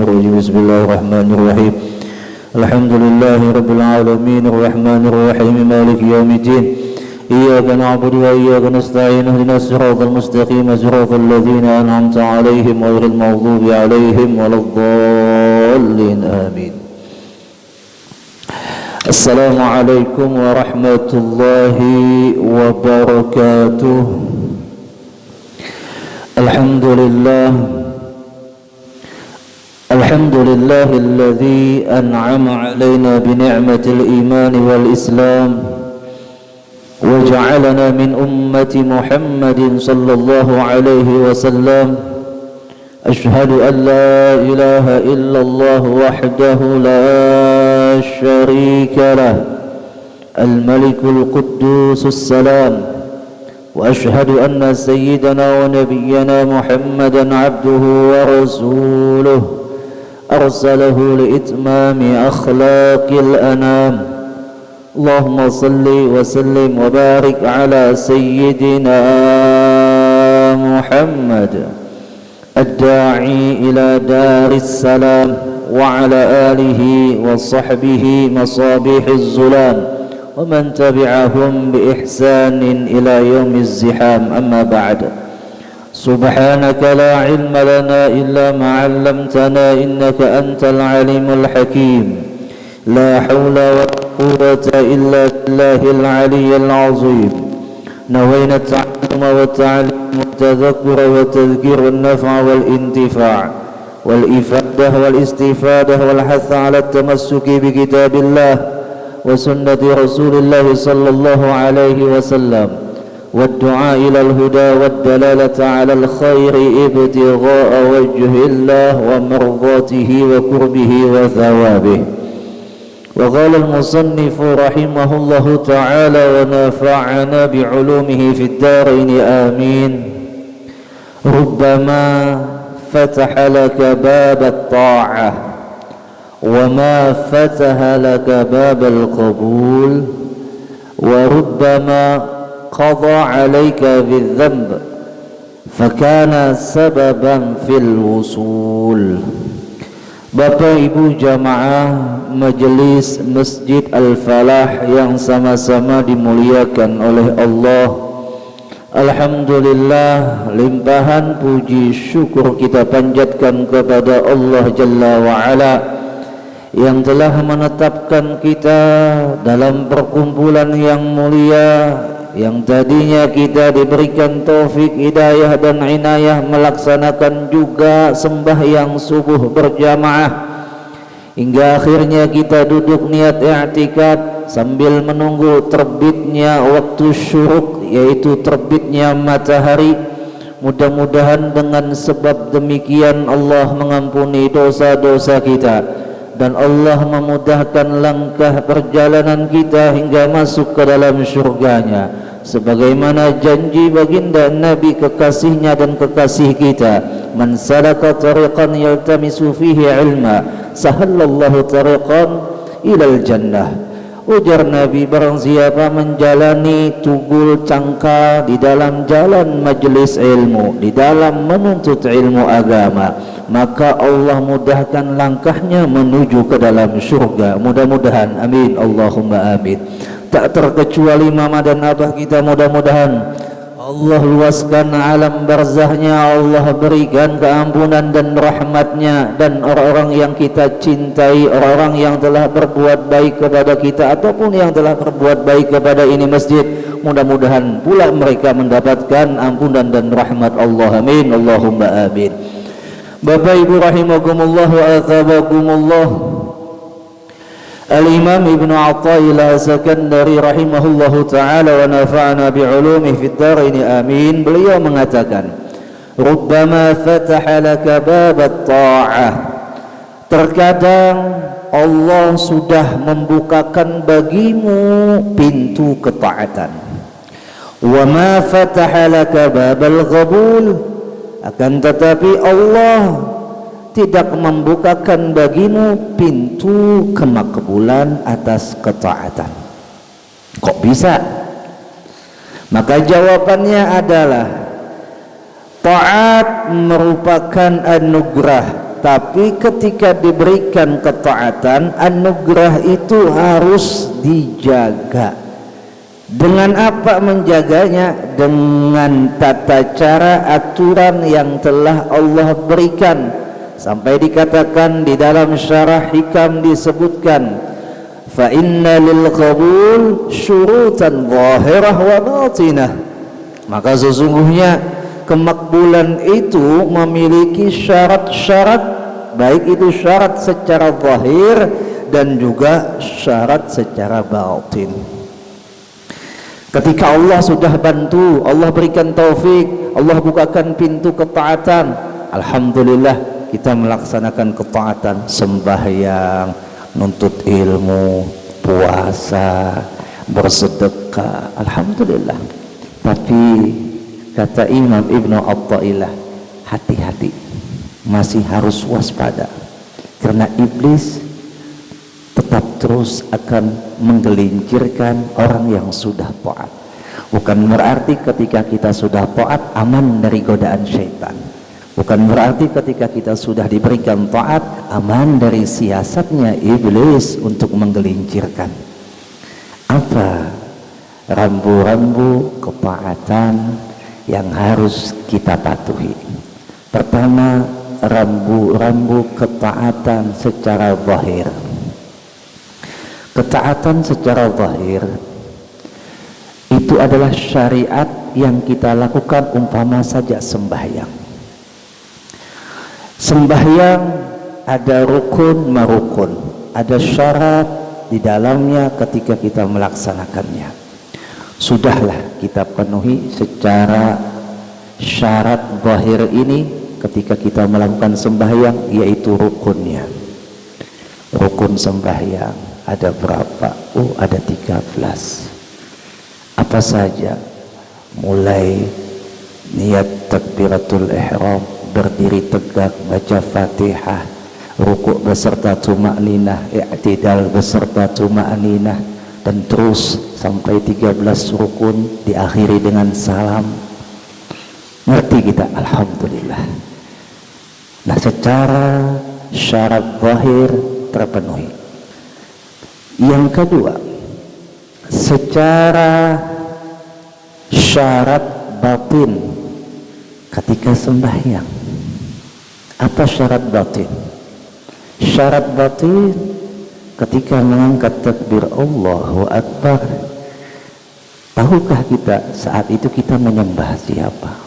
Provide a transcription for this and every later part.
الرجيم بسم الله الرحمن الرحيم الحمد لله رب العالمين الرحمن الرحيم مالك يوم الدين إياك نعبد وإياك نستعين اهدنا الصراط المستقيم صراط الذين أنعمت عليهم غير المغضوب عليهم ولا الضالين آمين. السلام عليكم ورحمة الله وبركاته. الحمد لله الذي أنعم علينا بنعمة الإيمان والإسلام وجعلنا من أمة محمد صلى الله عليه وسلم. أشهد أن لا إله إلا الله وحده لا شريك له الملك القدوس السلام. وأشهد أن سيدنا ونبينا محمدا عبده ورسوله أرسله لإتمام أخلاق الأنام. اللهم صل وسلم وبارك على سيدنا محمد الداعي إلى دار السلام وعلى آله وصحبه مصابيح الظلام ومن تبعهم بإحسان إلى يوم الزحام. أما بعد، سبحانك لا علم لنا إلا ما علمتنا إنك أنت العليم الحكيم. لا حول ولا قوة إلا بالله العلي العظيم. نوينا التعلم والتعليم والتذكر والتذكير والنفع والانتفاع والإفادة والاستفادة والحث على التمسك بكتاب الله وسنة رسول الله صلى الله عليه وسلم والدعاء إلى الهدى والدلالة على الخير ابتغاء وجه الله ومرضاته وقربه وثوابه. وقال المصنف رحمه الله تعالى ونفعنا بعلومه في الدارين آمين. ربما فتح لك باب الطاعة وما فتح لك باب القبول، وربما قضى عليك بالذنب فكان سببا في الوصول. Bapak Ibu jamaah majelis Masjid Al-Falah yang sama-sama dimuliakan oleh Allah, alhamdulillah, limpahan puji syukur kita panjatkan kepada Allah Jalla wa'ala yang telah menetapkan kita dalam perkumpulan yang mulia, yang tadinya kita diberikan taufik, hidayah dan inayah melaksanakan juga sembahyang subuh berjamaah, hingga akhirnya kita duduk niat i'tikaf sambil menunggu terbitnya waktu syuruk, yaitu terbitnya matahari. Mudah-mudahan dengan sebab demikian Allah mengampuni dosa-dosa kita dan Allah memudahkan langkah perjalanan kita hingga masuk ke dalam syurganya, sebagaimana janji baginda Nabi kekasihnya dan kekasih kita, man salaka tariqan yaltamisu fihi ilma sahallallahu tariqan ilal jannah. Ujar Nabi, barang siapa menjalani tugul cangkal di dalam jalan majelis ilmu, di dalam menuntut ilmu agama, maka Allah mudahkan langkahnya menuju ke dalam syurga. Mudah-mudahan, amin, Allahumma amin. Tak terkecuali mama dan abah kita, mudah-mudahan Allah luaskan alam barzahnya, Allah berikan keampunan dan rahmatnya, dan orang-orang yang kita cintai, orang-orang yang telah berbuat baik kepada kita ataupun yang telah berbuat baik kepada ini masjid, mudah-mudahan pula mereka mendapatkan ampunan dan rahmat Allah, amin, Allahumma amin. Bapak Ibu rahimakumullah wa athabakumullah, Al-Imam Ibn Atha'illah As-Sakandari rahimahullahu ta'ala wa nafa'ana bi'ulumih fid dharaini amin, beliau mengatakan, rubbama fataha laka babat ta'ah, terkadang Allah sudah membukakan bagimu pintu ketaatan. Wa ma fataha laka babal qabul, akan tetapi Allah tidak membukakan bagimu pintu kemakbulan atas ketaatan. Kok bisa? Maka jawabannya adalah taat merupakan anugerah tapi ketika diberikan ketaatan, anugerah itu harus dijaga. Dengan apa menjaganya? Dengan tata cara aturan yang telah Allah berikan. Sampai dikatakan di dalam syarah hikam disebutkan, fa inna lil qabul syurutan zahirah wa batinah. Maka sesungguhnya kemakbulan itu memiliki syarat-syarat, baik itu syarat secara zahir dan juga syarat secara batin. Ketika Allah sudah bantu, Allah berikan taufik, Allah bukakan pintu ketaatan, alhamdulillah kita melaksanakan ketaatan, sembahyang, nuntut ilmu, puasa, bersedekah, alhamdulillah. Tapi kata Imam Ibnu Athaillah, hati-hati, masih harus waspada, karena iblis tetap terus akan menggelincirkan orang yang sudah taat. Bukan berarti ketika kita sudah taat aman dari godaan syaitan. Bukan berarti ketika kita sudah diberikan taat aman dari siasatnya iblis untuk menggelincirkan. Apa rambu-rambu ketaatan yang harus kita patuhi? Pertama, rambu-rambu ketaatan secara zahir. Ketaatan secara zahir itu adalah syariat yang kita lakukan, umpama saja sembahyang. Sembahyang ada rukun marukun, ada syarat di dalamnya ketika kita melaksanakannya. Sudahlah kita penuhi secara syarat zahir ini ketika kita melakukan sembahyang, yaitu rukunnya. Rukun sembahyang ada berapa? Oh, ada 13. Apa saja? Mulai niat takbiratul ihram, berdiri tegak, baca Fatihah, rukuk beserta tuma'ninah, i'tidal beserta tuma'ninah, dan terus sampai 13 rukun, diakhiri dengan salam. Ngerti kita? Alhamdulillah. Nah, secara syarat zahir terpenuhi. Yang kedua, secara syarat batin ketika sembahyang. Apa syarat batin? Syarat batin ketika mengangkat takbir Allahu Akbar. Tahukah kita saat itu kita menyembah siapa?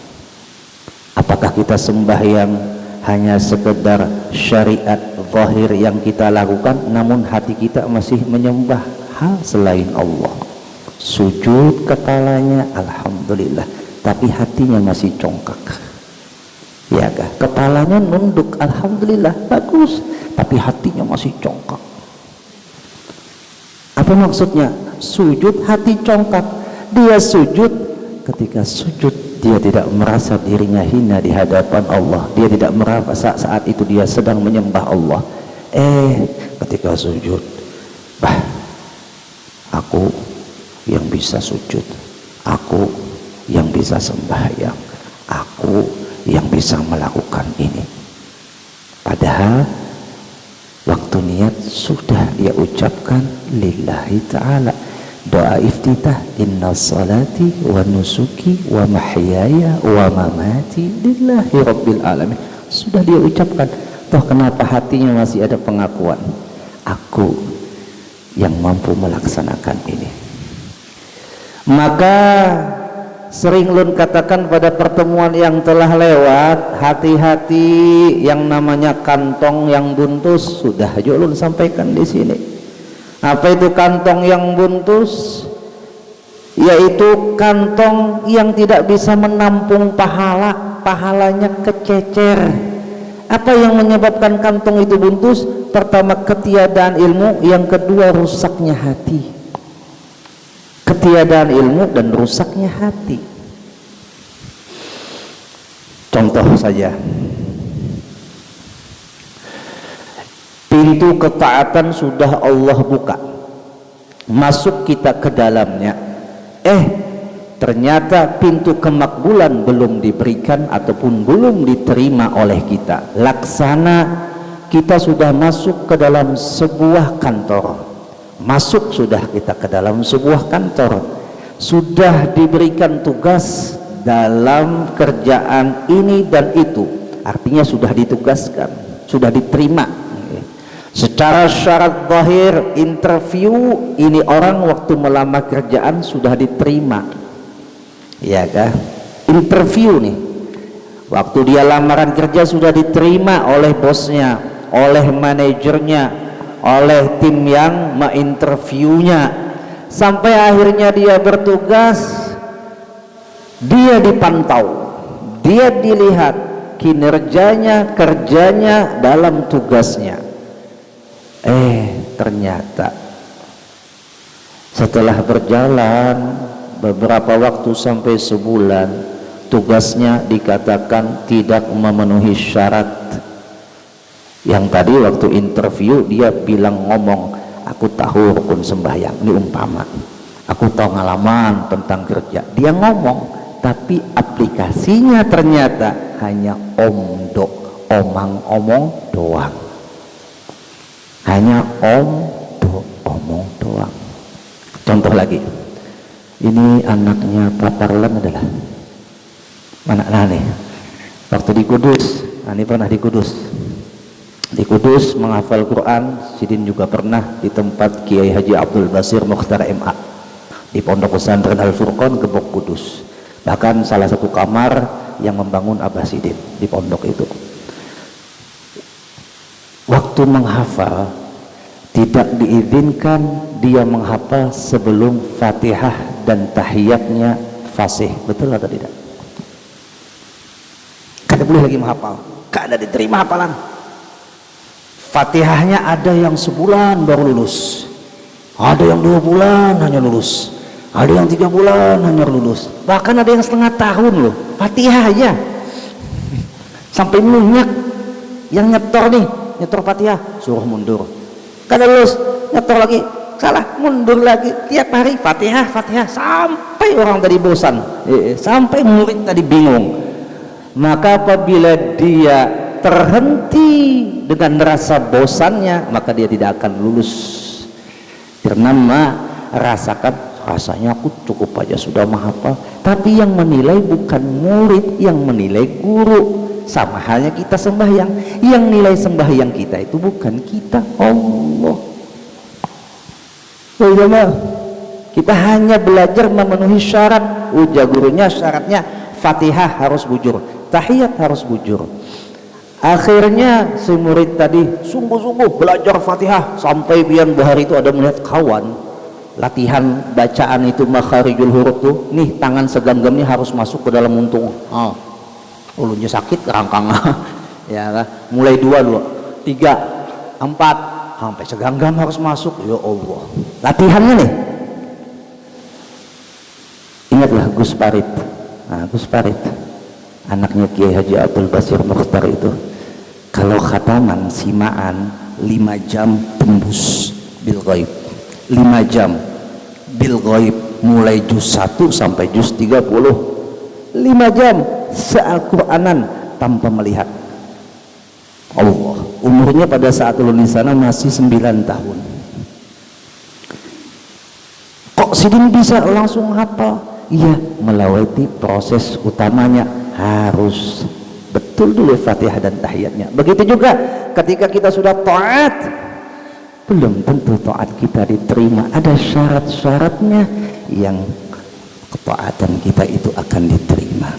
Apakah kita sembahyang hanya sekedar syariat zahir yang kita lakukan, namun hati kita masih menyembah hal selain Allah? Sujud kepalanya, alhamdulillah, tapi hatinya masih congkak. Ya kah? Kepalanya nunduk, alhamdulillah, bagus, tapi hatinya masih congkak. Apa maksudnya? Sujud hati congkak. Dia sujud, ketika sujud dia tidak merasa dirinya hina di hadapan Allah. Dia tidak merasa saat itu dia sedang menyembah Allah. Ketika sujud, aku yang bisa sujud, aku yang bisa sembahyang, aku yang bisa melakukan ini. Padahal waktu niat sudah dia ucapkan lillahi ta'ala. Doa iftitah, inna salati wa nusuki wa mahyaya wa mamati lillahi rabbil alamin. Sudah dia ucapkan. Toh kenapa hatinya masih ada pengakuan? Aku yang mampu melaksanakan ini. Maka sering Lun katakan pada pertemuan yang telah lewat, hati-hati yang namanya kantong yang buntus. Sudah aja Lun sampaikan di sini. Apa itu kantong yang buntus? Yaitu kantong yang tidak bisa menampung pahala, pahalanya kececer. Apa yang menyebabkan kantong itu buntus? Pertama, ketiadaan ilmu. Yang kedua, rusaknya hati. Ketiadaan ilmu dan rusaknya hati. Contoh saja, pintu ketaatan sudah Allah buka, masuk kita ke dalamnya, ternyata pintu kemakbulan belum diberikan ataupun belum diterima oleh kita. Laksana kita sudah masuk ke dalam sebuah kantor, masuk sudah kita ke dalam sebuah kantor, sudah diberikan tugas dalam kerjaan ini dan itu, artinya sudah ditugaskan, sudah diterima. Secara syarat zahir interview ini orang waktu melamar kerjaan sudah diterima, ya kan? Interview nih, waktu dia lamaran kerja sudah diterima oleh bosnya, oleh manajernya, oleh tim yang menginterviewnya, sampai akhirnya dia bertugas, dia dipantau, dia dilihat kinerjanya, kerjanya dalam tugasnya. Ternyata setelah berjalan beberapa waktu sampai sebulan, tugasnya dikatakan tidak memenuhi syarat. Yang tadi waktu interview dia bilang ngomong, aku tahu rukun sembahyang, ini umpama, aku tahu ngalaman tentang kerja, dia ngomong, tapi aplikasinya ternyata hanya omong doang, hanya omong doang. Contoh lagi, ini anaknya Pak Parlan adalah mana nih, waktu di Kudus, ini pernah di Kudus menghafal Quran. Sidin juga pernah di tempat Kiai Haji Abdul Basir Mukhtar MA di Pondok Pesantren Al Furqon Gebok Kudus, bahkan salah satu kamar yang membangun Abah Sidin di pondok itu. Waktu menghafal tidak diizinkan dia menghafal sebelum Fatihah dan tahiyatnya fasih, betul atau tidak? Kada boleh lagi menghafal, kada diterima hafalan. Fatihahnya ada yang sebulan baru lulus, ada yang 2 bulan hanya lulus, ada yang 3 bulan hanya lulus, bahkan ada yang setengah tahun loh Fatihah aja. Sampai minyak yang nyetor nih, nyetor Fatihah suruh mundur, kada lulus, nyetor lagi salah, mundur lagi, tiap hari Fatihah sampai orang tadi bosan, sampai murid tadi bingung. Maka apabila dia terhenti dengan rasa bosannya, maka dia tidak akan lulus, karena merasakan rasanya aku cukup aja sudah menghafal. Tapi yang menilai bukan murid, yang menilai guru. Sama halnya kita sembahyang, yang nilai sembahyang kita itu bukan kita, Allah. Kita hanya belajar memenuhi syarat. Ujar gurunya syaratnya Fatihah harus bujur, tahiyat harus bujur. Akhirnya si murid tadi sungguh-sungguh belajar Fatihah sampai biar bahari itu ada melihat kawan latihan bacaan itu makharijul huruf tuh, nih tangan segenggam ini harus masuk ke dalam muntung. Ulunnya sakit kerangkang ya kan? Mulai 2, 3, 4 sampai segenggam harus masuk. Ya Allah, latihannya nih. Ingatlah Gus Parit. Gus Parit anaknya Kiai Haji Abdul Basir Mukhtar itu, kalau khataman simaan 5 jam tembus bil ghaib, 5 jam bil ghaib, mulai juz 1 sampai juz 30, 5 jam se-Al-Quranan tanpa melihat. Allah, umurnya pada saat lulus sana masih 9 tahun. Kok Sidin bisa langsung hafal? Iya, melewati proses utamanya, harus betul dulu Fatihah dan tahiyatnya. Begitu juga ketika kita sudah taat, belum tentu taat kita diterima, ada syarat-syaratnya yang ketaatan kita itu akan diterima.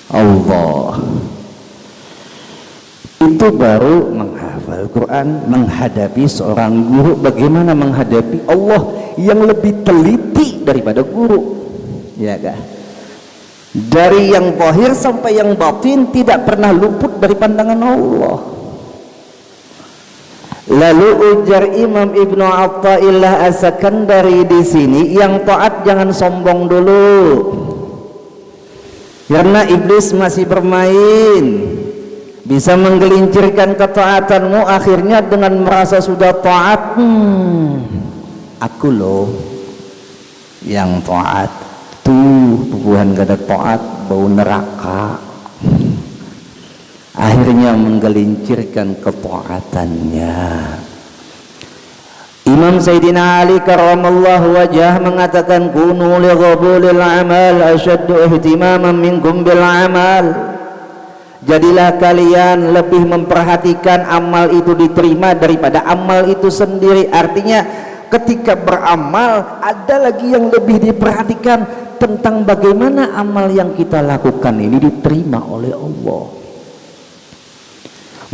Allah, itu baru menghafal Quran, menghadapi seorang guru. Bagaimana menghadapi Allah yang lebih teliti daripada guru, ya kan? Dari yang zahir sampai yang batin tidak pernah luput dari pandangan Allah. Lalu ujar Imam Ibnu Athaillah As-Sakandari di sini, yang taat jangan sombong dulu, karena iblis masih bermain, bisa menggelincirkan ketaatanmu. Akhirnya dengan merasa sudah taat, aku loh yang taat, tuh bubuhan kada taat bau neraka, akhirnya menggelincirkan ketaatannya. Imam Sayyidina Ali karramallahu wajah mengatakan kunu li qabulil amal asyaddu ihtimaman minkum bil amal. Jadilah kalian lebih memperhatikan amal itu diterima daripada amal itu sendiri. Artinya ketika beramal ada lagi yang lebih diperhatikan tentang bagaimana amal yang kita lakukan ini diterima oleh Allah.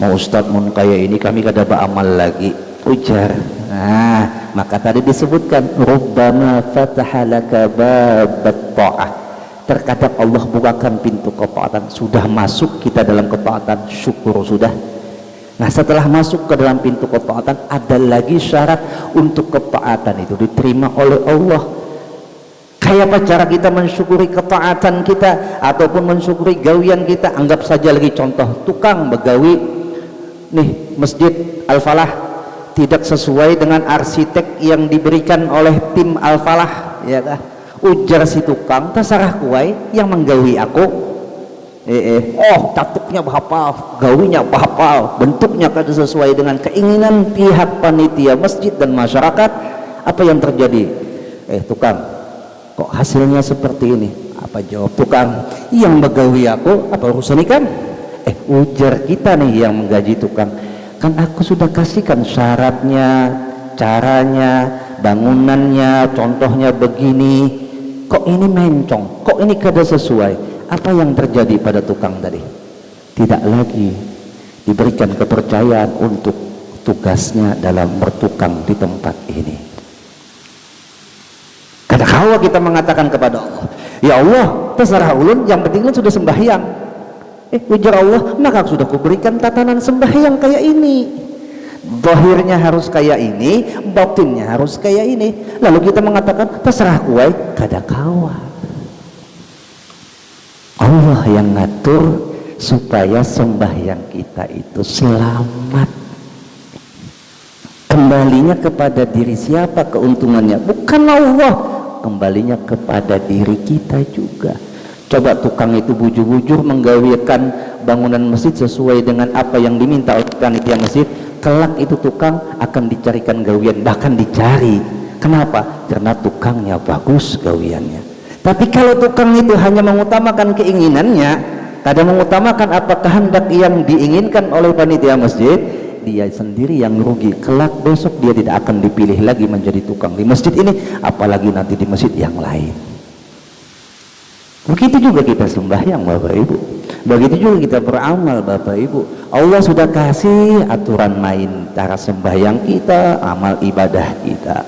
Mau Ustadz mun kayak ini kami kada beramal lagi, ujar. Nah, maka tadi disebutkan rubbama fataha laka babat ta'ah. Terkadang Allah bukakan pintu ketaatan, sudah masuk kita dalam ketaatan, syukur sudah. Nah, setelah masuk ke dalam pintu ketaatan ada lagi syarat untuk ketaatan itu diterima oleh Allah. Kayak apa cara kita mensyukuri ketaatan kita ataupun mensyukuri gawian kita? Anggap saja lagi contoh, tukang begawi nih Masjid Al-Falah tidak sesuai dengan arsitek yang diberikan oleh tim Al-Falah, ya kah? Ujar si tukang, terserah kuai yang menggawi aku. Catuknya bahapal, gawinya bahapal, bentuknya kada sesuai dengan keinginan pihak panitia masjid dan masyarakat. Apa yang terjadi? Tukang, kok hasilnya seperti ini? Apa jawab tukang? Yang menggawi aku, apa urusan ikan? Ujar kita nih yang menggaji tukang, kan aku sudah kasihkan syaratnya, caranya, bangunannya, contohnya begini, kok ini mencong, kok ini kada sesuai. Apa yang terjadi pada tukang tadi? Tidak lagi diberikan kepercayaan untuk tugasnya dalam bertukang di tempat ini. Kadang-kadang kita mengatakan kepada Allah, ya Allah terserah ulun, yang penting ulun sudah sembahyang. Ujar Allah, maka sudah kuberikan tatanan sembahyang kayak ini. Zahirnya harus kayak ini, batinnya harus kayak ini. Lalu kita mengatakan terserah kuai, kada kawa. Allah yang ngatur supaya sembahyang kita itu selamat. Kembalinya kepada diri siapa keuntungannya? Bukan Allah, kembalinya kepada diri kita juga. Coba tukang itu bujur-bujur menggawikan bangunan masjid sesuai dengan apa yang diminta oleh panitia masjid, kelak itu tukang akan dicarikan gawian, bahkan dicari. Kenapa? Karena tukangnya bagus gawiannya. Tapi kalau tukang itu hanya mengutamakan keinginannya, kadang mengutamakan apa kehendak yang diinginkan oleh panitia masjid, dia sendiri yang rugi. Kelak besok dia tidak akan dipilih lagi menjadi tukang di masjid ini, apalagi nanti di masjid yang lain. Begitu juga kita sembahyang Bapak Ibu, begitu juga kita beramal Bapak Ibu. Allah sudah kasih aturan main cara sembahyang kita, amal ibadah kita.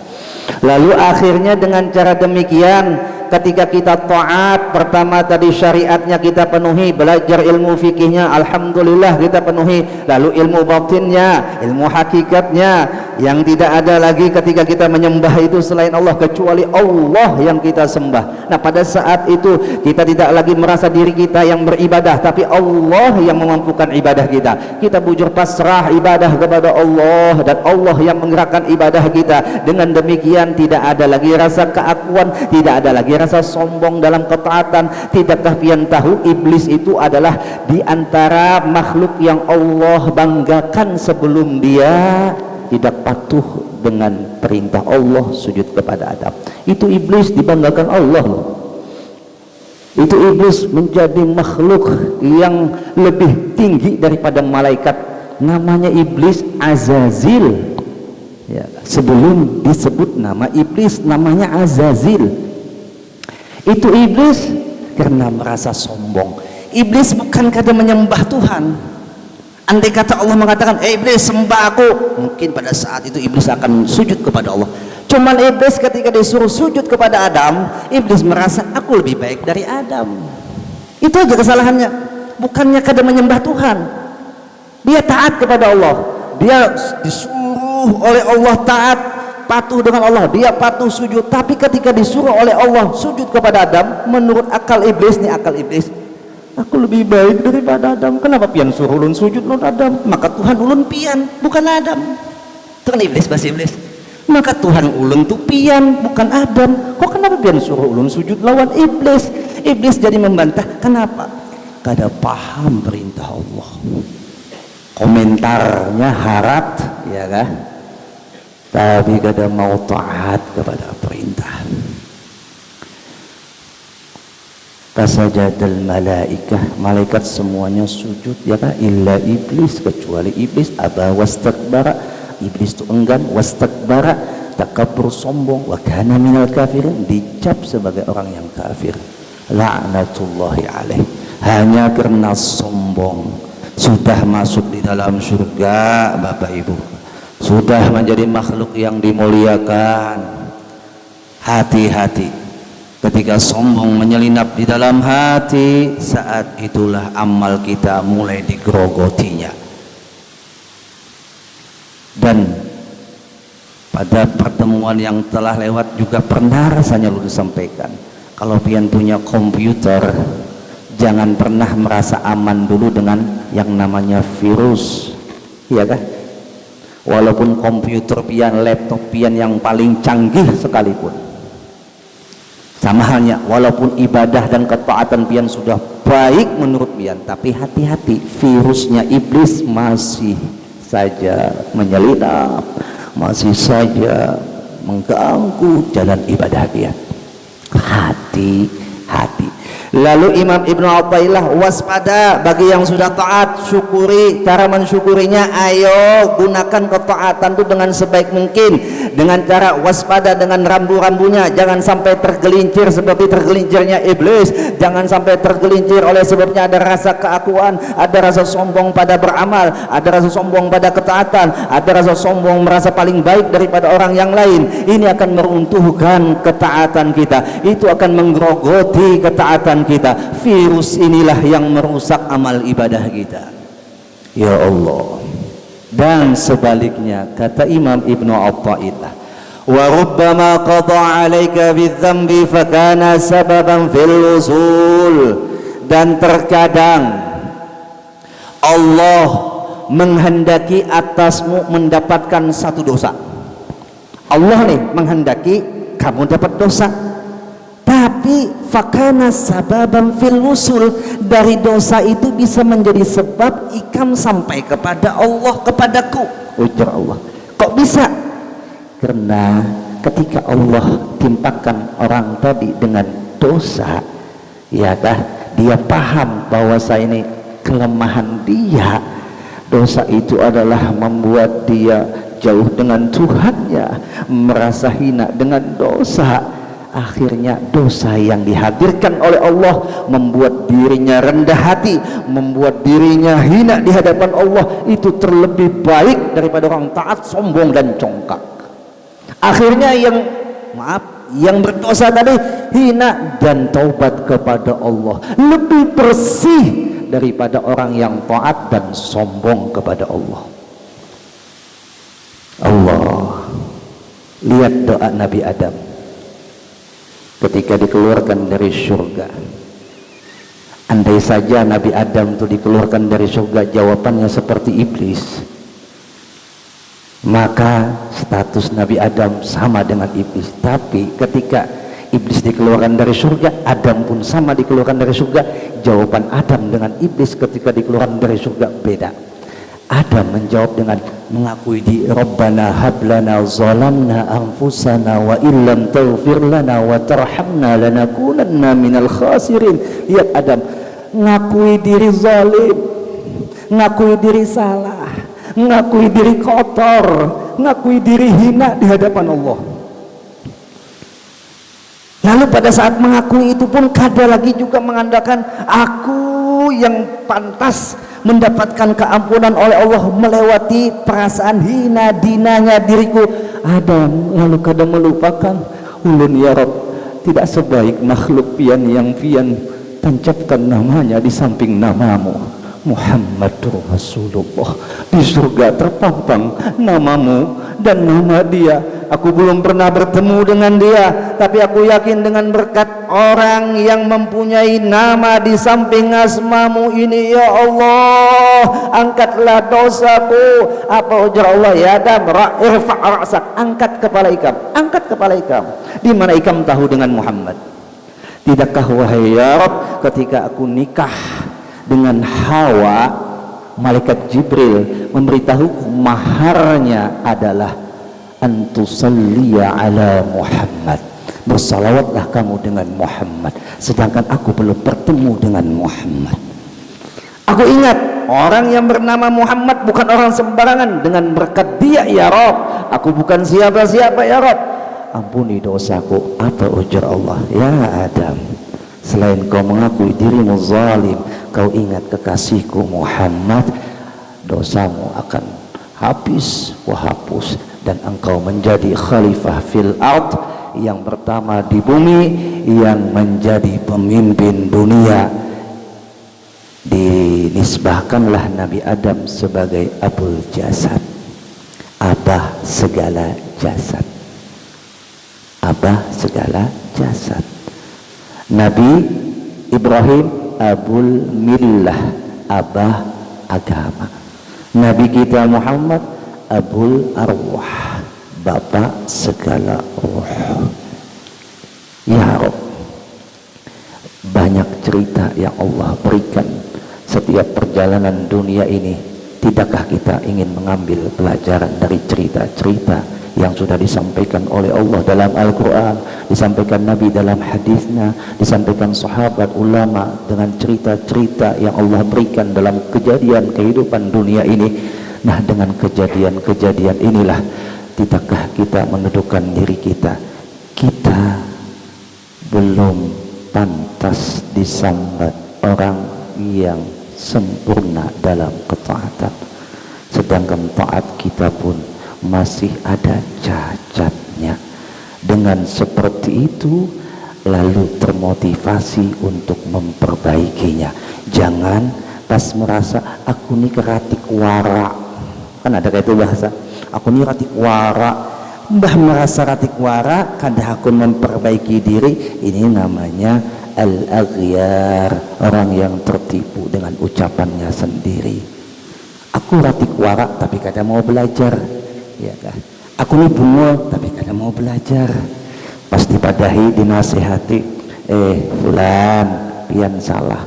Lalu akhirnya dengan cara demikian ketika kita taat, pertama tadi syariatnya kita penuhi, belajar ilmu fikihnya alhamdulillah kita penuhi, lalu ilmu batinnya, ilmu hakikatnya, yang tidak ada lagi ketika kita menyembah itu selain Allah kecuali Allah yang kita sembah. Nah pada saat itu kita tidak lagi merasa diri kita yang beribadah, tapi Allah yang memampukan ibadah kita. Kita bujur pasrah ibadah kepada Allah dan Allah yang menggerakkan ibadah kita. Dengan demikian tidak ada lagi rasa keakuan, tidak ada lagi rasa sombong dalam ketaatan. Tidakkah pian tahu iblis itu adalah di antara makhluk yang Allah banggakan sebelum dia tidak patuh dengan perintah Allah sujud kepada Adam. Itu iblis dibanggakan Allah loh. Itu iblis menjadi makhluk yang lebih tinggi daripada malaikat. Namanya iblis Azazil. Ya, sebelum disebut nama iblis namanya Azazil. Itu iblis karena merasa sombong. Iblis bukan kada menyembah Tuhan. Andai kata Allah mengatakan, iblis sembah aku, mungkin pada saat itu iblis akan sujud kepada Allah. Cuman iblis ketika disuruh sujud kepada Adam, iblis merasa aku lebih baik dari Adam. Itu aja kesalahannya. Bukannya kada menyembah Tuhan, dia taat kepada Allah, dia disuruh oleh Allah taat, patuh dengan Allah, dia patuh sujud. Tapi ketika disuruh oleh Allah sujud kepada Adam, menurut akal iblis nih, akal iblis, aku lebih baik daripada Adam. Kenapa pian suruh ulun sujud non Adam? Maka Tuhan ulun pian, bukan Adam. Itu kan iblis, bahasa iblis. Maka Tuhan ulun tu pian bukan Adam. Kok kenapa pian suruh ulun sujud lawan iblis? Iblis jadi membantah. Kenapa? Kada paham perintah Allah. Komentarnya harat, ya kan? Tapi kada mau taat kepada perintah. Fasajadal malaikah, malaikat semuanya sujud, ya kan? Illa iblis, kecuali iblis. Aba wastakbara, iblis itu enggan. Wastakbara, takabur, sombong. Wa kana minal kafirin, dicap sebagai orang yang kafir. La'natullahi alaih. Hanya karena sombong sudah masuk di dalam surga, Bapak Ibu, sudah menjadi makhluk yang dimuliakan. Hati-hati ketika sombong menyelinap di dalam hati, saat itulah amal kita mulai digerogotinya. Dan pada pertemuan yang telah lewat juga pernah rasanya lu disampaikan, kalau pian punya komputer, jangan pernah merasa aman dulu dengan yang namanya virus, iya kan? Walaupun komputer pian, laptop pian yang paling canggih sekalipun, sama halnya walaupun ibadah dan ketaatan pian sudah baik menurut pian, tapi hati-hati, virusnya iblis masih saja menyelinap, masih saja mengganggu jalan ibadah pian. Hati-hati. Lalu Imam Ibnu Athaillah, waspada bagi yang sudah taat, syukuri. Cara mensyukurinya, ayo gunakan ketaatan itu dengan sebaik mungkin, dengan cara waspada dengan rambu-rambunya. Jangan sampai tergelincir seperti tergelincirnya iblis. Jangan sampai tergelincir oleh sebabnya ada rasa keakuan, ada rasa sombong pada beramal, ada rasa sombong pada ketaatan, ada rasa sombong merasa paling baik daripada orang yang lain. Ini akan meruntuhkan ketaatan kita, itu akan menggerogoti ketaatan kita. Virus inilah yang merusak amal ibadah kita, ya Allah. Dan sebaliknya, kata Imam Ibnu Athaillah, wa rubbama qada 'alaika bidzambi fakana sababan fil usul. Dan terkadang Allah menghendaki atasmu mendapatkan satu dosa. Allah nih menghendaki kamu dapat dosa, tapi fakana sababan fil usul, dari dosa itu bisa menjadi sebab ikam sampai kepada Allah, kepadaku, ujar Allah. Kok bisa? Karena ketika Allah timpakan orang tadi dengan dosa, ya kah, dia paham bahwa saya ini kelemahan dia. Dosa itu adalah membuat dia jauh dengan Tuhannya, merasa hina dengan dosa. Akhirnya dosa yang dihadirkan oleh Allah membuat dirinya rendah hati, membuat dirinya hina di hadapan Allah. Itu terlebih baik daripada orang taat, sombong dan congkak. Akhirnya yang berdosa tadi hina dan taubat kepada Allah, lebih bersih daripada orang yang taat dan sombong kepada Allah. Allah, lihat doa Nabi Adam ketika dikeluarkan dari surga. Andai saja Nabi Adam itu dikeluarkan dari surga jawabannya seperti iblis, maka status Nabi Adam sama dengan iblis. Tapi ketika iblis dikeluarkan dari surga, Adam pun sama dikeluarkan dari surga. Jawaban Adam dengan iblis ketika dikeluarkan dari surga beda. Adam menjawab dengan mengakui di Rabbana hablana zalamna anfusana wa illam taghfir lana wa tarhamna lanakunanna minal khasirin. Lihat Adam ngakui diri zalim, ngakui diri salah, ngakui diri kotor, ngakui diri hina di hadapan Allah. Lalu pada saat mengakui itu pun kada lagi juga mengandalkan aku yang pantas mendapatkan keampunan oleh Allah, melewati perasaan hina dinanya diriku. Adam lalu kada melupakan, ulun ya Rabb tidak sebaik makhluk pian yang pian tancapkan namanya di samping namamu. Muhammadur Rasulullah. Di surga terpampang namamu dan nama dia. Aku belum pernah bertemu dengan dia, tapi aku yakin dengan berkat orang yang mempunyai nama di samping asmamu ini, ya Allah, angkatlah dosaku. Apa ujar Allah? Ya Adam, irfa' ra'sak, angkat kepala ikam, angkat kepala ikam. Di mana ikam tahu dengan Muhammad? Tidakkah wahai ya Rabb, ketika aku nikah dengan Hawa, malaikat Jibril memberitahuku maharnya adalah antusalliya ala Muhammad, bersalawatlah kamu dengan Muhammad, sedangkan aku belum bertemu dengan Muhammad. Aku ingat orang yang bernama Muhammad bukan orang sembarangan. Dengan berkat dia ya Rabb, aku bukan siapa-siapa ya Rabb, ampuni dosaku. Apa ujar Allah? Ya Adam, selain kau mengakui dirimu zalim, kau ingat kekasihku Muhammad, dosamu akan habis, kuhapus, dan engkau menjadi khalifah fil ard, yang pertama di bumi, yang menjadi pemimpin dunia. Dinisbahkanlah Nabi Adam sebagai abul jasad, abah segala jasad, abah segala jasad. Nabi Ibrahim abul millah, abah agama. Nabi kita Muhammad abul arwah, bapak segala ruh. Ya Rabb, banyak cerita yang Allah berikan setiap perjalanan dunia ini. Tidakkah kita ingin mengambil pelajaran dari cerita-cerita yang sudah disampaikan oleh Allah dalam Al-Quran, disampaikan Nabi dalam hadisnya, disampaikan sahabat, ulama, dengan cerita-cerita yang Allah berikan dalam kejadian kehidupan dunia ini. Nah, dengan kejadian-kejadian inilah, tidakkah kita menundukkan diri kita? Kita belum pantas disambat orang yang sempurna dalam ketaatan, sedangkan taat kita pun masih ada cacatnya. Dengan seperti itu, lalu termotivasi untuk memperbaikinya. Jangan pas merasa aku nih keratik wara, kan ada kayak itu bahasa, aku nih ratik wara, mbah merasa ratik wara, kada aku memperbaiki diri. Ini namanya al-aghyar, orang yang tertipu dengan ucapannya sendiri. Aku ratik wara tapi kada mau belajar, ya kan? Aku nih bungul tapi kada mau belajar. Pas dipadahi, dinasihati, fulan pian salah,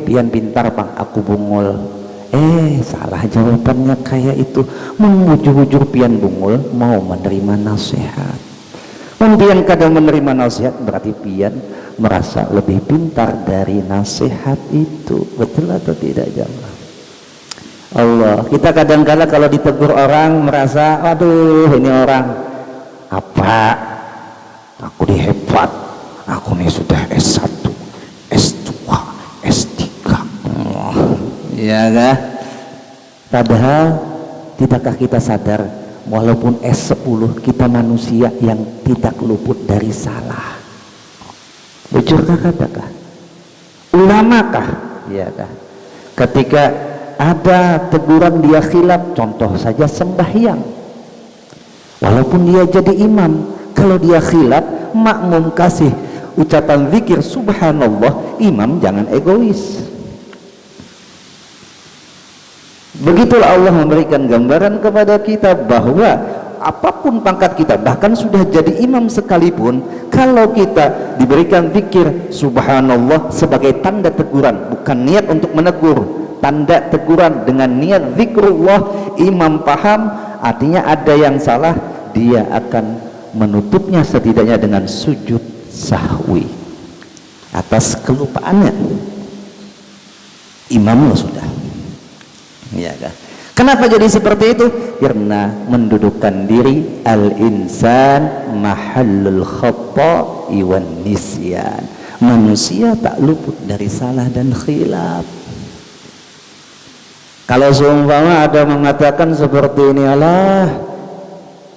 pian pintar bang, aku bungul. Salah jawabannya kayak itu. Mengujur-ujur pian bungul mau menerima nasihat. Pian kadang menerima nasihat, berarti pian merasa lebih pintar dari nasihat itu. Betul atau tidak jamaah? Allah, kita kadang-kala kalau ditegur orang merasa, aduh ini orang apa? Aku dihebat, aku nih sudah S1, S2, S3. Ya kan? Padahal tidakkah kita sadar, walaupun S10, kita manusia yang tidak luput dari salah. Bujurkah katakah? Ulamakah? Ya kah? Ketika ada teguran dia khilaf, contoh saja sembahyang, walaupun dia jadi imam, kalau dia khilaf, makmum kasih ucapan zikir subhanallah, imam jangan egois. Begitulah Allah memberikan gambaran kepada kita bahwa apapun pangkat kita, bahkan sudah jadi imam sekalipun, kalau kita diberikan zikir subhanallah sebagai tanda teguran, bukan niat untuk menegur, tanda teguran dengan niat zikrullah, imam paham artinya ada yang salah, dia akan menutupnya setidaknya dengan sujud sahwi atas kelupaannya. Imam lo sudah, ya kan? Kenapa jadi seperti itu? Karena mendudukkan diri al-insan mahallul khata'i wan nisyan. Manusia tak luput dari salah dan khilaf. Kalau seumpama ada mengatakan seperti ini, alah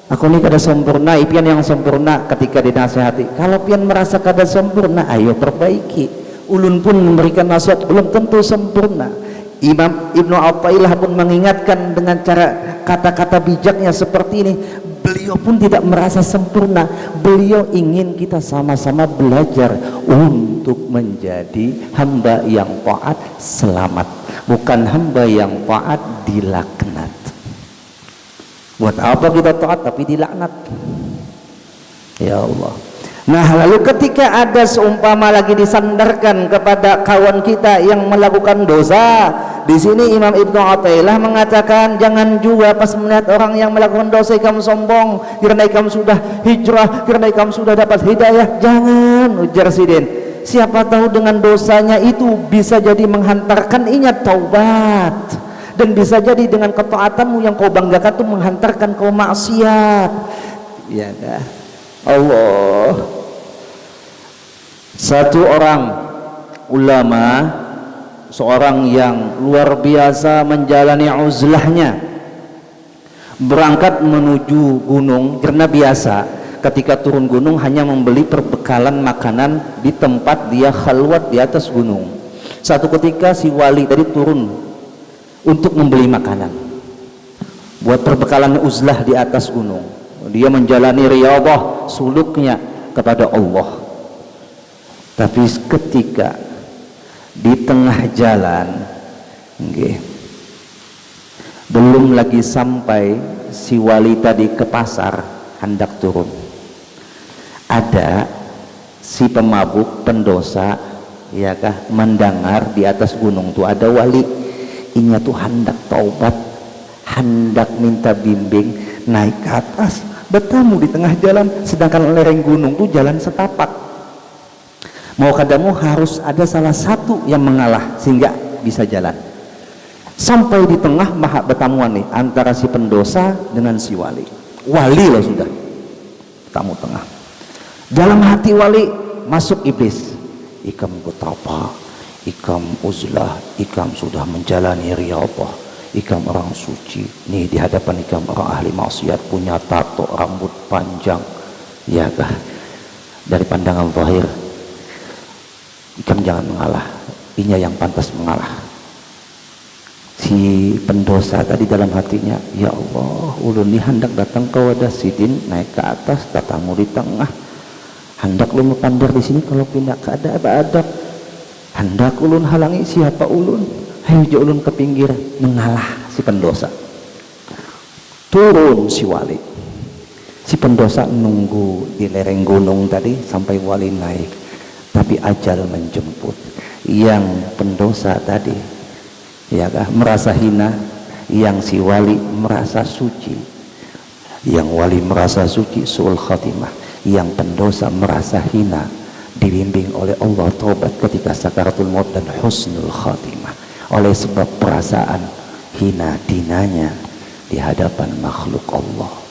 aku ini kada sempurna, pian yang sempurna, ketika dinasihati, kalau pian merasa kada sempurna, ayo perbaiki. Ulun pun memberikan nasihat belum tentu sempurna. Imam Ibnu Athaillah pun mengingatkan dengan cara kata-kata bijaknya seperti ini. Beliau pun tidak merasa sempurna. Beliau ingin kita sama-sama belajar untuk menjadi hamba yang taat selamat, bukan hamba yang taat dilaknat. Buat apa kita taat tapi dilaknat? Ya Allah. Nah, lalu ketika ada seumpama lagi disandarkan kepada kawan kita yang melakukan dosa, di sini Imam Ibnu Athaillah mengatakan, jangan juga pas melihat orang yang melakukan dosa kamu sombong, karena kamu sudah hijrah, karena kamu sudah dapat hidayah. Jangan, ujar Sidin. Siapa tahu dengan dosanya itu bisa jadi menghantarkan ingat taubat, dan bisa jadi dengan ketaatanmu yang kau banggakan itu menghantarkan kau maksiat. Ya dah. Allah. Satu orang ulama, seorang yang luar biasa menjalani uzlahnya, berangkat menuju gunung karena biasa ketika turun gunung hanya membeli perbekalan makanan di tempat dia khalwat di atas gunung. Satu ketika si wali tadi turun untuk membeli makanan buat perbekalan uzlah di atas gunung. Dia menjalani riyadhah suluknya kepada Allah. Tapi ketika di tengah jalan, belum lagi sampai si wali tadi ke pasar hendak turun, ada si pemabuk pendosa, ya kah, mendengar di atas gunung tuh ada wali, inya tuh hendak taubat, hendak minta bimbing naik ke atas, bertemu di tengah jalan, sedangkan lereng gunung tuh jalan setapak. Mau kadamu harus ada salah satu yang mengalah sehingga bisa jalan. Sampai di tengah maha bertamuan nih antara si pendosa dengan si wali. Wali loh sudah tamu tengah. Dalam hati wali masuk iblis. Ikam betapa, ikam uzlah, ikam sudah menjalani riyadhah, ikam orang suci. Nih di hadapan ikam orang ahli maksiat, punya tato, rambut panjang. Ya kah? Dari pandangan zahir, ikam jangan mengalah, inya yang pantas mengalah. Si pendosa tadi dalam hatinya, ya Allah, ulun ni hendak datang ke wadah sidin, naik ke atas, tatamu di tengah, hendak ulun pandar di sini, kalau pindah ke adab, hendak ulun halangi siapa ulun, ayo jo ulun ke pinggir, mengalah si pendosa. Turun si wali, si pendosa nunggu di lereng gunung tadi sampai wali naik. Tapi ajal menjemput. Yang pendosa tadi, ya kah, merasa hina, yang si wali merasa suci. Yang wali merasa suci, su'ul khatimah. Yang pendosa merasa hina, dibimbing oleh Allah taubat ketika sakaratul maut dan husnul khatimah. Oleh sebab perasaan hina dinanya di hadapan makhluk Allah.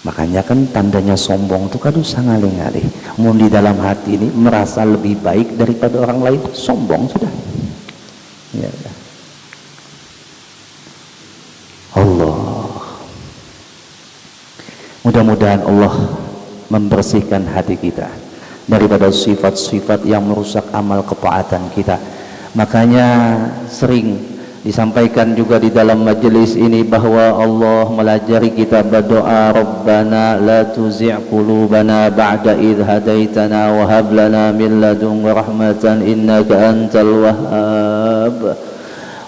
Makanya kan tandanya sombong itu kan sangaling-aling. Mau di dalam hati ini merasa lebih baik daripada orang lain, sombong sudah. Ya. Allah. Mudah-mudahan Allah membersihkan hati kita daripada sifat-sifat yang merusak amal ketaatan kita. Makanya sering disampaikan juga di dalam majelis ini bahwa Allah melajari kita berdoa, Rabbana la tuzi' qulubana ba'da idh hadaitana wa hab lana min ladunka rahmatan innaka antal wahhab.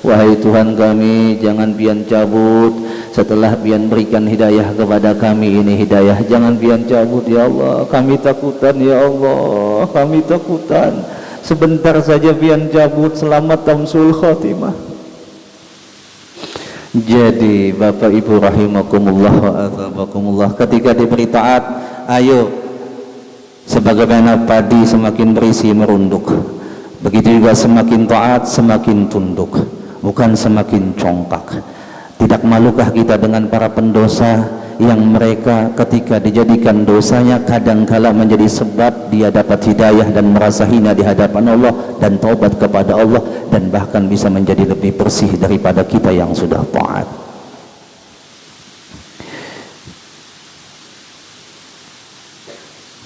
Wahai Tuhan kami, jangan pian cabut setelah pian berikan hidayah kepada kami ini hidayah, jangan pian cabut ya Allah. Kami takutan ya Allah, kami takutan. Sebentar saja pian cabut, selamat tamsul khatimah. Jadi Bapak Ibu rahimakumullah wa athabakumullah, ketika diberi taat, ayo sebagaimana padi semakin berisi merunduk, begitu juga semakin taat semakin tunduk, bukan semakin congkak. Tidak malukah kita dengan para pendosa yang mereka ketika dijadikan dosanya kadangkala menjadi sebab dia dapat hidayah dan merasa hina di hadapan Allah dan taubat kepada Allah, dan bahkan bisa menjadi lebih bersih daripada kita yang sudah taat.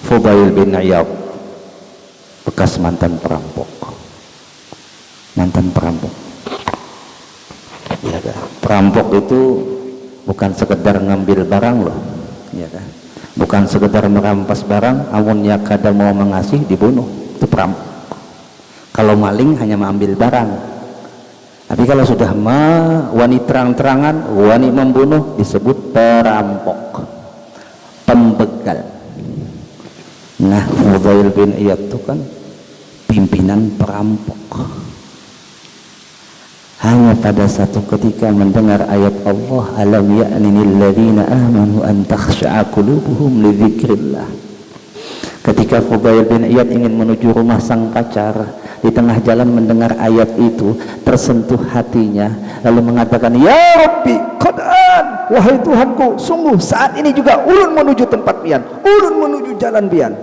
Fudail bin Iyad, bekas mantan perampok, mantan perampok. Ya kan? Perampok itu bukan sekedar ngambil barang loh, ya kan? Bukan sekedar merampas barang, amunnya kadang mau mengasih dibunuh, itu perampok. Kalau maling hanya mengambil barang, tapi kalau sudah wani terang-terangan, wani membunuh, disebut perampok, pembegal. Nah, Fudail bin Iyad itu kan pimpinan perampok. Hanya pada satu ketika mendengar ayat Allah, alam ya'ninil ladzina amanu an takhsha'a qulubuhum li dzikrillah. Ketika Fudail bin Iyad ingin menuju rumah sang pacar, di tengah jalan mendengar ayat itu, tersentuh hatinya, lalu mengatakan, ya Rabbi qad'an, wahai Tuhanku, sungguh saat ini juga ulun menuju tempat pian, ulun menuju jalan pian.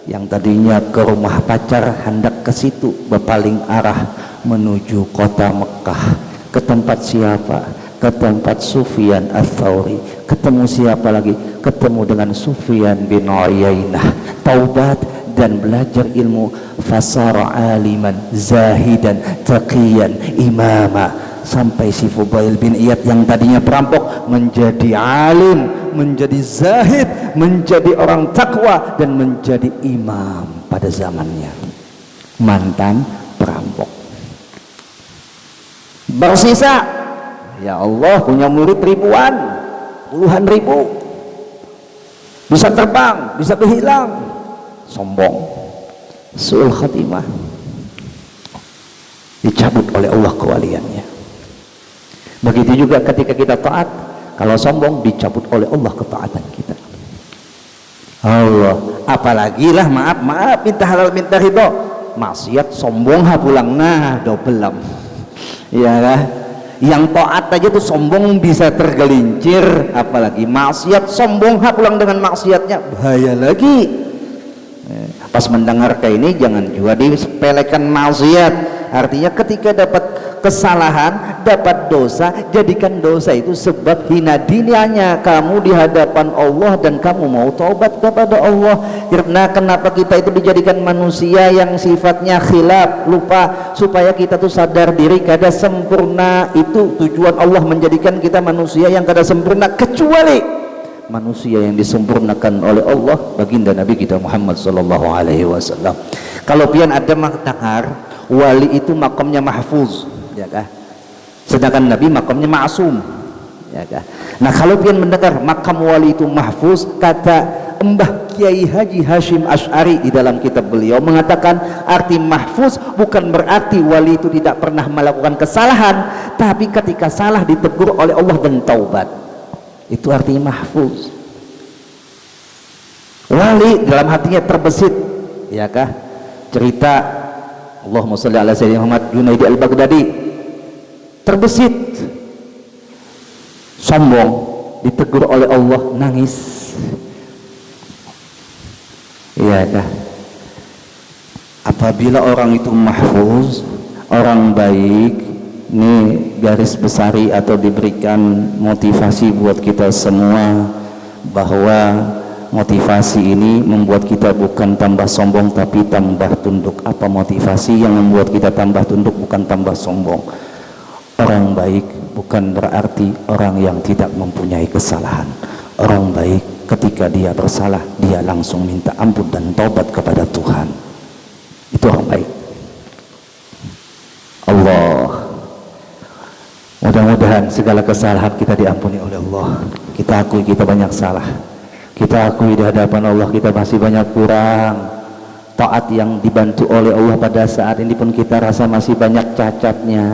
Yang tadinya ke rumah pacar hendak ke situ, berpaling arah menuju kota Mekah. Ke tempat siapa? Ke tempat Sufyan Ats-Tsauri. Ketemu siapa lagi? Ketemu dengan Sufyan bin Uyainah. Taubat dan belajar ilmu, fasara aliman zahidan taqiyan imama, sampai si Fudail bin Iyad yang tadinya perampok menjadi alim, menjadi zahid, menjadi orang takwa dan menjadi imam pada zamannya. Mantan perampok. Bersisa, ya Allah, punya murid ribuan, puluhan ribu, bisa terbang, bisa berhilang, sombong, su'ul khatimah, dicabut oleh Allah kewaliannya. Begitu juga ketika kita taat, kalau sombong dicabut oleh Allah ketaatan kita. Allah, apalagi lah maaf minta halal minta ridho, maksiat sombong pulang, nah dobelam, ya lah. Yang taat aja tuh sombong bisa tergelincir, apalagi maksiat, sombong pulang dengan maksiatnya, bahaya lagi. Pas mendengar kayak ini jangan juga disepelekan maksiat. Artinya ketika dapat kesalahan, dapat dosa, jadikan dosa itu sebab hina dinianya kamu di hadapan Allah dan kamu mau taubat kepada Allah. Karena kenapa kita itu dijadikan manusia yang sifatnya khilaf, lupa, supaya kita tuh sadar diri kada sempurna. Itu tujuan Allah menjadikan kita manusia yang kada sempurna, kecuali manusia yang disempurnakan oleh Allah, baginda Nabi kita Muhammad sallallahu alaihi wasallam. Kalau pian ada mendengar wali itu makamnya mahfuz, ya kah? Sedangkan Nabi makamnya ma'sum, ya kah? Nah, kalau pian mendengar makam wali itu mahfuz, kata Mbah Kiai Haji Hashim Asy'ari di dalam kitab beliau mengatakan arti mahfuz bukan berarti wali itu tidak pernah melakukan kesalahan, tapi ketika salah ditegur oleh Allah dan taubat. Itu artinya mahfuz. Wali dalam hatinya terbesit, ya kah? Cerita Allahumma sholli ala sayyidina Muhammad, Junaidi al-Baghdadi, terbesit, sombong, ditegur oleh Allah, nangis, iya kah? Apabila orang itu mahfuz, orang baik, ini garis besari atau diberikan motivasi buat kita semua, bahwa motivasi ini membuat kita bukan tambah sombong tapi tambah tunduk. Apa motivasi yang membuat kita tambah tunduk bukan tambah sombong? Orang baik bukan berarti orang yang tidak mempunyai kesalahan. Orang baik ketika dia bersalah, dia langsung minta ampun dan taubat kepada Tuhan. Itu orang baik. Allah, mudah-mudahan segala kesalahan kita diampuni oleh Allah. Kita akui kita banyak salah, kita akui di hadapan Allah kita masih banyak kurang. Taat yang dibantu oleh Allah pada saat ini pun kita rasa masih banyak cacatnya,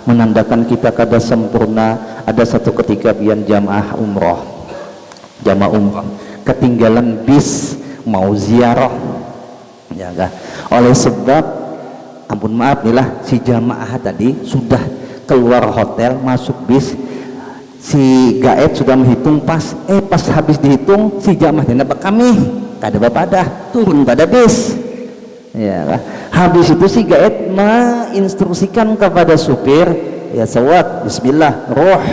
menandakan kita kada sempurna. Ada satu ketika pian jamaah umroh, ketinggalan bis mau ziarah, ya kah? Oleh sebab, ampun maaf nih lah, si jamaah tadi sudah keluar hotel, masuk bis, si gaet sudah menghitung pas habis dihitung si jamaah tidak kami kada bapadah turun pada bis, ya kan? Habis itu si gaet menginstruksikan kepada supir, ya sawat, bismillah, roh,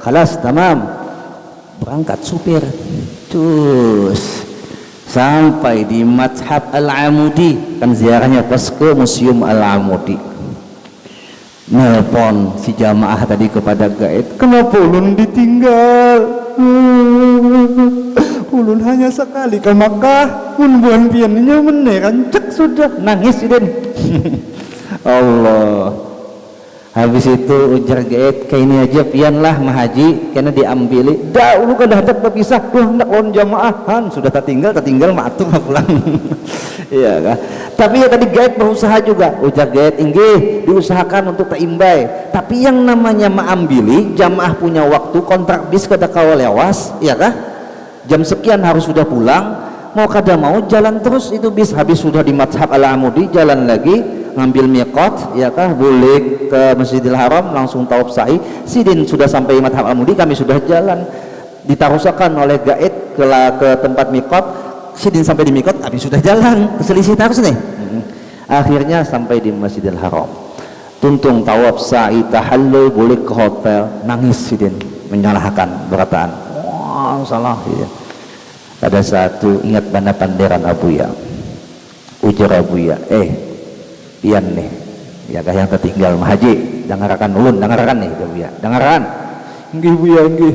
khalas, tamam, berangkat supir, terus sampai di Madhab Al-Amudi, kan ziarahnya pas ke Museum Al-Amudi. nelpon si jamaah tadi kepada gaib, kenapa ulun ditinggal? Ulun hanya sekali ke Makkah, buan piannya meneran cek sudah nangis den. Allah. Habis itu ujar gaib, kayak ini aja pian lah mah haji karena diambil dah ulu kada hendak berpisah hendak lawan jamaahan sudah tertinggal matur pulang. Iya kan, tapi ya tadi gaib berusaha juga, ujar gaib inggih diusahakan untuk terimbai, tapi yang namanya maambili jamaah punya waktu kontrak bis kada kawal lewas, iya kah, jam sekian harus sudah pulang, mau kada mau jalan terus itu bis, habis sudah di Madhab Al-Amudi jalan lagi ngambil miqat, ya kah, boleh ke Masjidil Haram langsung tawaf sa'i. Sidin sudah sampai Madhab Al-Amudi, kami sudah jalan, ditarusakan oleh gaib ke tempat miqat. Sidin sampai di miqat, kami sudah jalan, keselisih terus nih. Akhirnya sampai di Masjidil Haram, tuntung tawaf sa'i tahallul, boleh ke hotel, nangis Sidin menyalahkan berataan, wah salah gitu. Ada satu ingat bana panderan Abuya, ujar Abuya, pian nih, ya kah yang tertinggal mah haji, dangarakan ulun, dangarakan nih Abuya, dangarakan, nggih Buya nggih.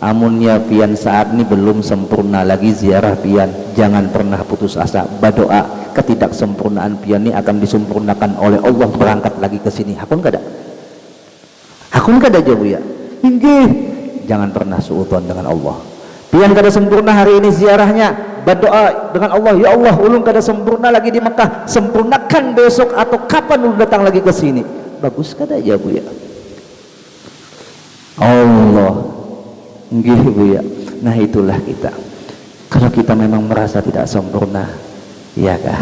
Amunnya pian saat ini belum sempurna lagi ziarah pian, jangan pernah putus asa, berdoa ketidaksempurnaan pian ini akan disempurnakan oleh Allah, berangkat lagi ke sini. Hakun kada aja Buya, nggih. Jangan pernah suudzon dengan Allah. Pian kada sempurna hari ini ziarahnya, berdoa dengan Allah, ya Allah ulun kada sempurna lagi di Mekah, sempurnakan besok atau kapan ulun datang lagi ke sini. Bagus kada aja Buya. Allah. Nggih Buya. Nah itulah kita. Kalau kita memang merasa tidak sempurna, ya kah,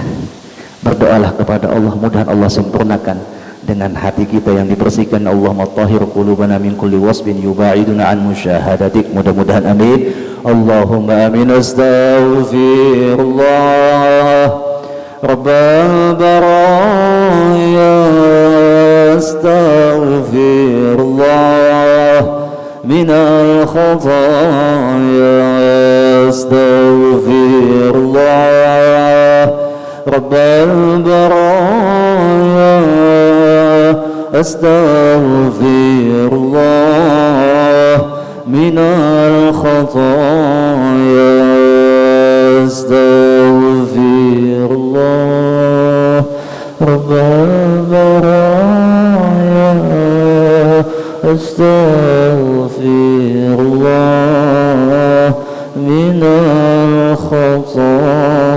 berdoalah kepada Allah, mudah Allah sempurnakan dengan hati kita yang dibersihkan. Allahumma tahhir qulubana min kulli wasbin yubaiduna an musyahadatik, mudah-mudahan amin. Allahumma amin. Astaghfirullah Rabbal baraya, astaghfirullah minal khataya, astaghfirullah Rabbal baraya, astaghfirullah minal khataya, astaghfirullah Rabbal baraya, astaghfirullah minal khataya.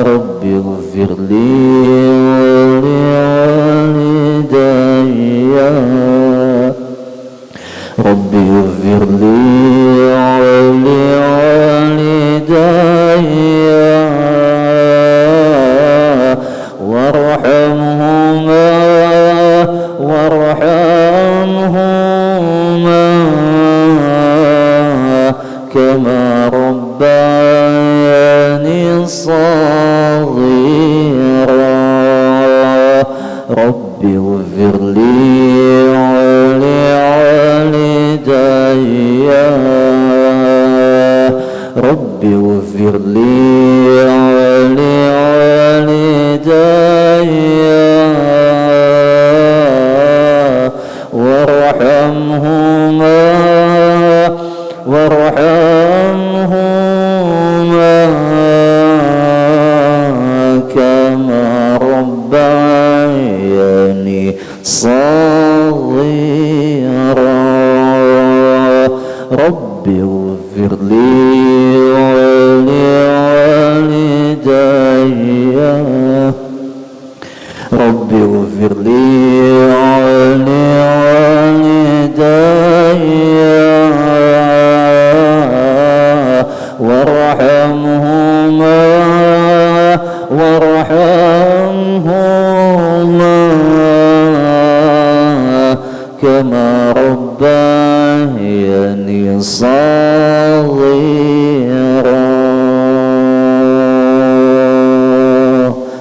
Rabbi ighfirli wa liwalidayya, Rabbi ighfirli wa liwalidayya warhamhuma kama rabbayani saghira. Rabbi ighfirli wa liwalidayya, Rabbi ighfirli wa liwalidayya warhamhuma kama rabbayani saghira. Rabbi ighfirli wa liwalidayya, Rabbi ighfirli wa liwalidayya warhamhuma kama rabbayani saghira.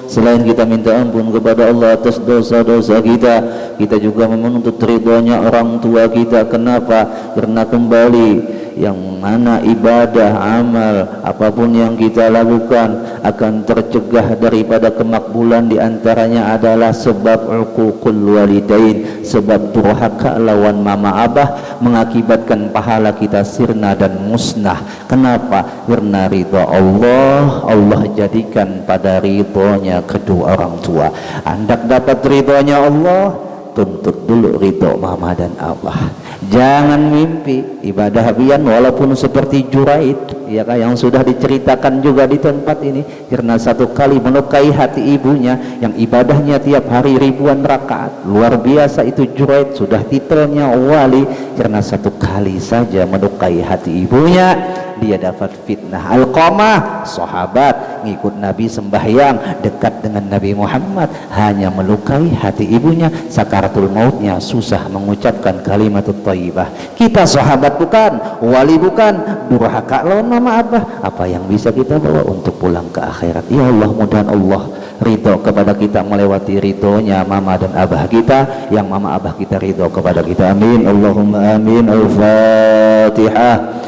Selain kita minta ampun kepada Allah atas dosa-dosa kita, kita juga menuntut ridhonya orang tua kita. Kenapa? Karena kembali yang mana ibadah, amal, apapun yang kita lakukan akan tercegah daripada kemakbulan. Di antaranya adalah sebab uququl walidain, sebab durhaka lawan mama abah, mengakibatkan pahala kita sirna dan musnah. Kenapa? Karena ridha Allah, Allah jadikan pada ridhonya kedua orang tua. Hendak dapat ridhonya Allah, tuntut dulu ridho mama dan abah. Jangan mimpi ibadah bian walaupun seperti Juraid, ya kan, yang sudah diceritakan juga di tempat ini, karena satu kali melukai hati ibunya yang ibadahnya tiap hari ribuan rakaat. Luar biasa itu Juraid, sudah titelnya wali, karena satu kali saja melukai hati ibunya dia dapat fitnah. Alqamah, sahabat ngikut Nabi sembahyang dekat dengan Nabi Muhammad, hanya melukai hati ibunya, sakaratul mautnya susah mengucapkan kalimatut thayyibah. Kita sahabat bukan, wali bukan, durhaka lawan mama abah, apa yang bisa kita bawa untuk pulang ke akhirat? Ya Allah, mudah Allah ridho kepada kita melewati ridhonya mama dan abah kita, yang mama abah kita ridho kepada kita. Amin, Allahumma amin. Al-Fatihah.